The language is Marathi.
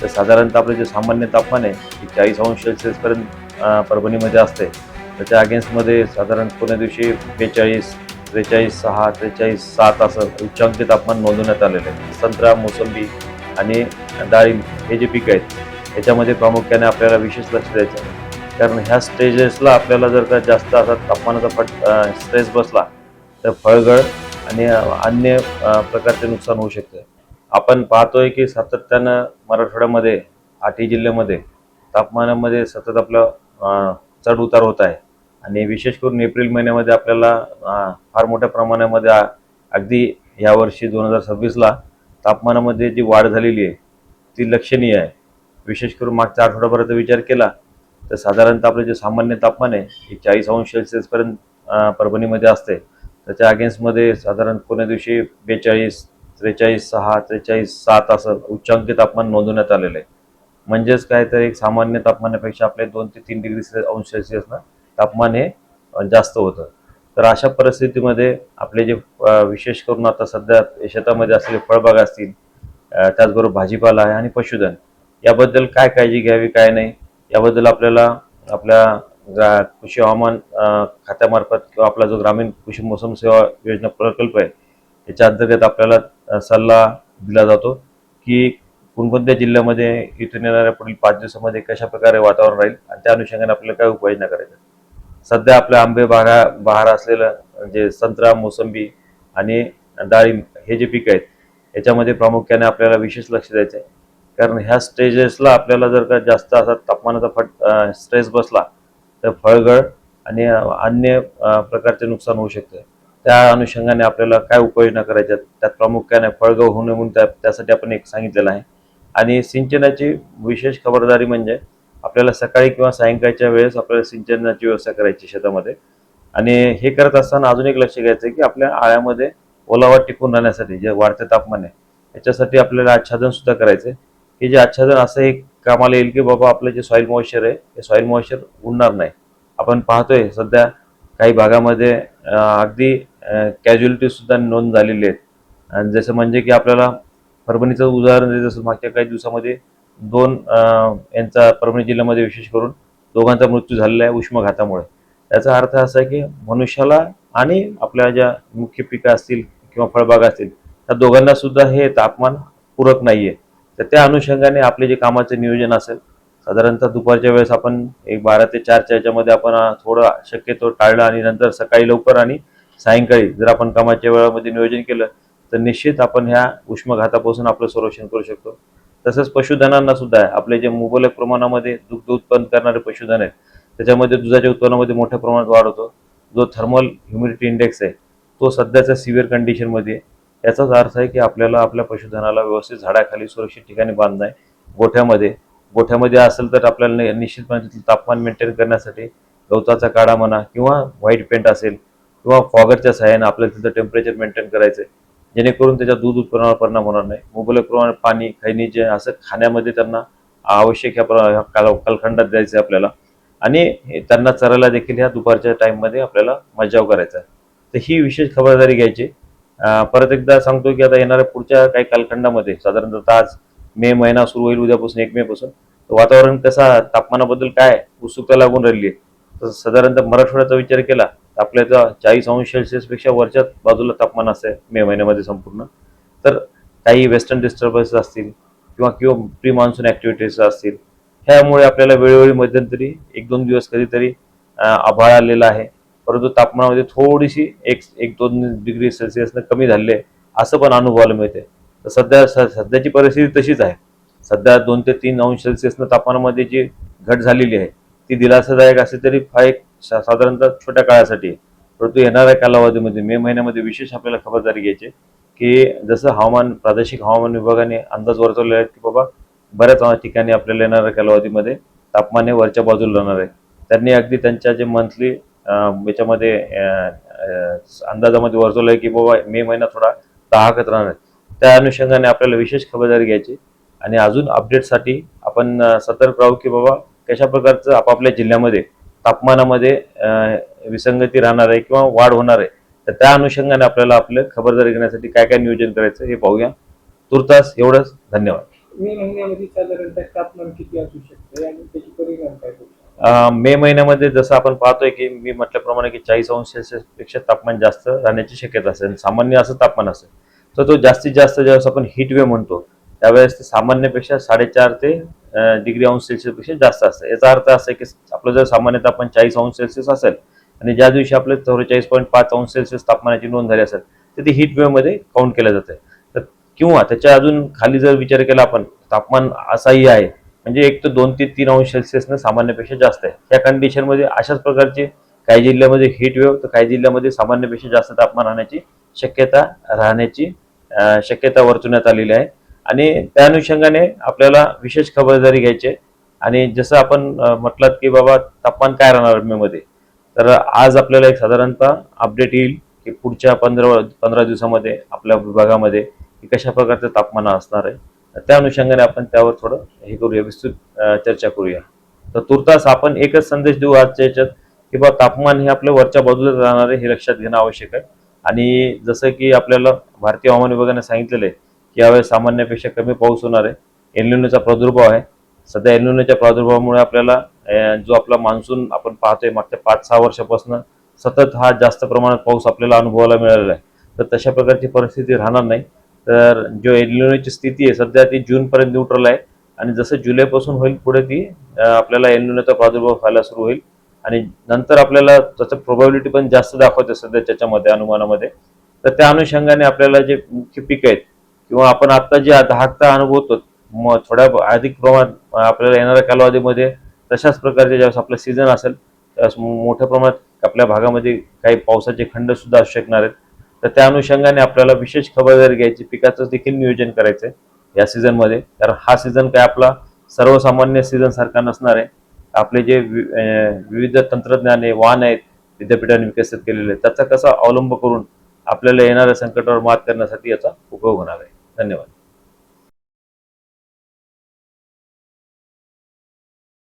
तर साधारणतः आपलं जे सामान्य तापमान आहे ते 40° पर्यंत परभणीमध्ये असते. त्याच्या अगेन्स्टमध्ये साधारण कोण्या दिवशी 42, 43.6, 43.7 असं उच्चांकी तापमान नोंदवण्यात आलेलं आहे. संत्रा, मोसंबी आणि डाळिंब हे जे पीक आहेत याच्यामध्ये प्रामुख्याने आपल्याला विशेष लक्ष द्यायचं आहे. कारण ह्या स्टेजेसला आपल्याला जर का जास्त असा तापमानाचा स्ट्रेस बसला तर फळगळ आणि अन्य प्रकारचे नुकसान होऊ शकते. आपण पाहतोय की सातत्यानं मराठवाड्यामध्ये 8ही जिल्ह्यामध्ये तापमानामध्ये सतत आपलं चढ उतार होत आहे आणि विशेष करून एप्रिल महिन्यामध्ये आपल्याला फार मोठ्या प्रमाणामध्ये अगदी यावर्षी 2026ला तापमानामध्ये जी वाढ झालेली आहे ती लक्षणीय आहे. विशेष करून मागच्या आठवड्याभराचा विचार केला तर साधारणतः आपलं जे सामान्य तापमान आहे हे 40° पर्यंत परभणीमध्ये असते. त्याच्या अगेन्स्टमध्ये साधारण कोण्या दिवशी 42, 43.6, 43.7 असं उच्चांकी तापमान नोंदवण्यात आलेलं आहे. म्हणजेच काय तर एक सामान्य तापमानापेक्षा आपले 2 ते 3°C तापमान हे जास्त होतं. तर अशा परिस्थितीमध्ये आपले जे विशेष करून आता सध्या शेतामध्ये असलेले फळबाग असतील, त्याचबरोबर भाजीपाला आहे आणि पशुधन याबद्दल काय काळजी घ्यावी काय नाही याबद्दल आपल्याला आपल्या कृषी हवामान खात्यामार्फत किंवा आपला जो ग्रामीण कृषी मोसम सेवा योजना प्रकल्प आहे याच्या अंतर्गत आपल्याला सल्ला दिला जातो की कोणकोणत्या जिल्ह्यामध्ये इथून येणाऱ्या पुढील 5 दिवसामध्ये कशा प्रकारे वातावरण राहील आणि त्या अनुषंगाने आपल्याला काय उपाययोजना करायच्या. सध्या आपल्या आंबे बहार असलेलं जे संत्रा, मोसंबी आणि डाळिंब हे जे पीक आहेत याच्यामध्ये प्रामुख्याने आपल्याला विशेष लक्ष द्यायचं आहे. कारण ह्या स्टेजेसला आपल्याला जर का जास्त असा तापमानाचा स्ट्रेस बसला तर फळगळ आणि अन्य प्रकारचे नुकसान होऊ शकते. त्या अनुषंगाने आपल्याला काय उपाययोजना करायच्या त्यात प्रामुख्याने फळगळ होऊ नये म्हणून त्यासाठी आपण एक सांगितलेलं आहे. आणि सिंचनाची विशेष खबरदारी म्हणजे आपल्याला सकाळी किंवा सायंकाळच्या वेळेस आपल्याला सिंचनाची व्यवस्था करायची शेतामध्ये. आणि हे करत असताना अजून एक लक्ष घ्यायचं आहे की आपल्या आळ्यामध्ये ओलावा टिकून राहण्यासाठी जे वाढते तापमान आहे याच्यासाठी आपल्याला आच्छादन सुद्धा करायचं आहे की जे आच्छादन असं एक कामाला येईल की बाबा आपलं जे सॉईल मॉइश्चर आहे ते सॉईल मॉइश्चर उडणार नाही. आपण पाहतोय सध्या काही भागामध्ये अगदी कॅज्युअलिटी सुद्धा नोंद झालेली आहेत. आणि जसं म्हणजे की आपल्याला परभणीचं उदाहरण जसं मागच्या काही दिवसामध्ये 2 यांचा परभणी जिल्ह्यामध्ये विशेष करून दोघांचा मृत्यू झालेला आहे उष्माघातामुळे. याचा अर्थ असा आहे की मनुष्याला आणि आपल्या ज्या मुख्य पिकं असतील किंवा फळबागा असतील त्या दोघांना सुद्धा हे तापमान पूरक नाहीये. तर त्या अनुषंगाने आपले जे कामाचे नियोजन असेल साधारणतः दुपारच्या वेळेस आपण एक 12 ते 4च्या याच्यामध्ये आपण थोडं शक्यतो टाळलं आणि नंतर सकाळी लवकर आणि सायंकाळी जर आपण कामाच्या वेळामध्ये नियोजन केलं तर निश्चित आपण ह्या उष्माघातापासून आपलं संरक्षण करू शकतो. तसंच पशुधनांना सुद्धा आहे. आपले जे मुबलक प्रमाणामध्ये दुग्ध उत्पन्न करणारे पशुधन आहेत त्याच्यामध्ये दुधाच्या उत्पन्नामध्ये मोठ्या प्रमाणात वाढ होतो. जो थर्मल ह्युमिडिटी इंडेक्स आहे तो सध्याच्या सिव्हिअर कंडिशनमध्ये आहे. याचाच अर्थ आहे की आपल्याला आपल्या पशुधनाला व्यवस्थित झाडाखाली सुरक्षित ठिकाणी बांधणं आहे. गोठ्यामध्ये असेल तर आपल्याला निश्चितपणे तापमान मेंटेन करण्यासाठी गवताचा काढा म्हणा किंवा व्हाईट पेंट असेल किंवा फॉगरच्या सहाय्याने आपल्याला तिथं टेम्परेचर मेंटेन करायचं आहे जेणेकरून त्याच्या दूध उत्पन्नावर परिणाम होणार नाही. मुबलक प्रमाणात पाणी खैनीचे असं खाण्यामध्ये त्यांना आवश्यक ह्या कालखंडात द्यायचं आहे आपल्याला. आणि त्यांना चरायला देखील ह्या दुपारच्या टाईममध्ये आपल्याला मज्जाव करायचा आहे. तर ही विशेष खबरदारी घ्यायची. परत एकदा सांगतो की आता येणाऱ्या पुढच्या काही कालखंडामध्ये साधारणतः आज मे महिना सुरू होईल उद्यापासून 1 मे पासून वातावरण कसा तापमानाबद्दल काय उत्सुकता लागून राहिली आहे. तर साधारणतः मराठवाड्याचा विचार केला तर आपल्याचा 40° पेक्षा वरच्या बाजूला तापमान असते मे महिन्यामध्ये संपूर्ण. तर काही वेस्टर्न डिस्टर्बन्स असतील किंवा प्री मान्सून ॲक्टिव्हिटीज असतील ह्यामुळे आपल्याला वेळोवेळी मध्यंतरी 1-2 दिवस कधीतरी आभाळ आलेला आहे. परंतु तापमानामध्ये थोडीशी 1-2°C कमी झालेली आहे असं पण अनुभवायला मिळते. तर सध्याची परिस्थिती तशीच आहे. सध्या 2 ते 3°C तापमानामध्ये जी घट झालेली आहे ती दिलासादायक असली तरी हा एक साधारणतः छोट्या काळासाठी आहे. परंतु येणाऱ्या कालावधीमध्ये मे महिन्यामध्ये विशेष आपल्याला खबरदारी घ्यायची की जसं प्रादेशिक हवामान विभागाने अंदाज वर्तवलेला आहे की बाबा बऱ्याच ठिकाणी आपल्याला येणाऱ्या कालावधीमध्ये तापमान हे वरच्या बाजूला राहणार आहे. त्यांनी अगदी त्यांच्या जे मंथली याच्यामध्ये अंदाजामध्ये वर्तवलं आहे की बाबा मे महिना थोडा दाहकत राहणार आहे. त्या अनुषंगाने आपल्याला विशेष खबरदारी घ्यायची. आणि अजून अपडेटसाठी आपण सतर्क राहू की बाबा कशा प्रकारचं आपापल्या जिल्ह्यामध्ये तापमानामध्ये विसंगती राहणार आहे किंवा वाढ होणार आहे. तर त्या अनुषंगाने आपल्याला आपलं खबरदारी घेण्यासाठी काय काय नियोजन करायचं हे पाहूया. तुर्तास एवढंच. धन्यवाद. मे महिन्यामध्ये साधारणतः तापमान किती असू शकते आणि त्याचे परिणाम काय होऊ शकतात? मे महिन्यामध्ये जसं आपण पाहतोय की मी म्हटल्याप्रमाणे की 40 अंश पेक्षा तापमान जास्त राहण्याची शक्यता असेल. सामान्य असं तापमान असेल तर तो जास्तीत जास्त ज्यावेळेस आपण हीट वेव्ह म्हणतो त्यावेळेस ते सामान्यपेक्षा 4.5 ते डिग्री अंश सेल्सिअस पेक्षा जास्त असतं. याचा अर्थ असा आहे की आपलं जर सामान्य तापमान 40 अंश सेल्सिअस असेल आणि ज्या दिवशी आपलं 44.5 अंश सेल्सिअस तापमानाची नोंद झाली असेल तर ती हीट वेव्ह मध्ये काउंट केलं जातं. तर किंवा त्याच्या अजून खाली जर विचार केला आपण तापमान असाही आहे म्हणजे एक तर 2 ते 3 अंश सेल्सिअसनं सामान्यपेक्षा जास्त आहे. या कंडिशनमध्ये अशाच प्रकारचे काही जिल्ह्यामध्ये हीट वेव्ह तर काही जिल्ह्यामध्ये सामान्यपेक्षा जास्त तापमान राहण्याची शक्यता राहण्याची शक्यता वर्तवण्यात आलेली आहे. आणि त्या अनुषंगाने आपल्याला विशेष खबरदारी घ्यायची आहे. आणि जसं आपण म्हटलात की बाबा तापमान काय राहणार मे मध्ये, तर आज आपल्याला एक साधारणतः अपडेट येईल की पुढच्या 15 दिवसामध्ये आपल्या विभागामध्ये की कशा प्रकारचं तापमान असणार आहे. त्या अनुषंगाने आपण त्यावर थोडं हे करूया, विस्तृत चर्चा करूया. तर तुर्तास आपण एकच संदेश देऊ आजच्या याच्यात की बा तापमान हे आपल्या वरच्या बाजूलाच राहणार आहे हे लक्षात घेणं आवश्यक आहे. आणि जसं की आपल्याला भारतीय हवामान विभागाने सांगितलेलं आहे की यावेळेस सामान्यापेक्षा कमी पाऊस होणार आहे. एल्निनोचा प्रादुर्भाव आहे. सध्या एल्निनोच्या प्रादुर्भावामुळे आपल्याला जो आपला मान्सून आपण पाहतोय मागच्या 5-6 वर्षापासून सतत हा जास्त प्रमाणात पाऊस आपल्याला अनुभवायला मिळालेला आहे. तर तशा प्रकारची परिस्थिती राहणार नाही. तर जो एल्निनोची स्थिती आहे सध्या ती जूनपर्यंत न्यूट्रल आहे. आणि जसं जुलैपासून होईल पुढे ती आपल्याला एल्निनोचा प्रादुर्भाव व्हायला सुरू होईल. आणि नंतर आपल्याला त्याचं प्रोबॅबिलिटी पण जास्त दाखवते सध्या त्याच्यामध्ये अनुमानामध्ये. तर त्या अनुषंगाने आपल्याला जे मुख्य पीक आहेत किंवा आपण आता जे दाहकता अनुभवतो मग थोड्या अधिक प्रमाणात आपल्याला येणाऱ्या कालावधीमध्ये तशाच प्रकारचे ज्यावेळेस आपलं सीझन असेल त्यावेळेस मोठ्या प्रमाणात आपल्या भागामध्ये काही पावसाचे खंड सुद्धा असू शकणार आहेत. तर त्या अनुषंगाने आपल्याला विशेष खबरदारी घ्यायची, पिकाचं देखील नियोजन करायचं आहे या सीझनमध्ये. कारण हा सीझन काय आपला सर्वसामान्य सीझन सारखा नसणार आहे. आपले जे विविध तंत्रज्ञान आहे वाहन आहेत विद्यापीठाने विकसित केलेले त्याचा कसा अवलंब करून आपल्याला येणाऱ्या संकटावर मात करण्यासाठी याचा उपयोग होणार आहे. धन्यवाद.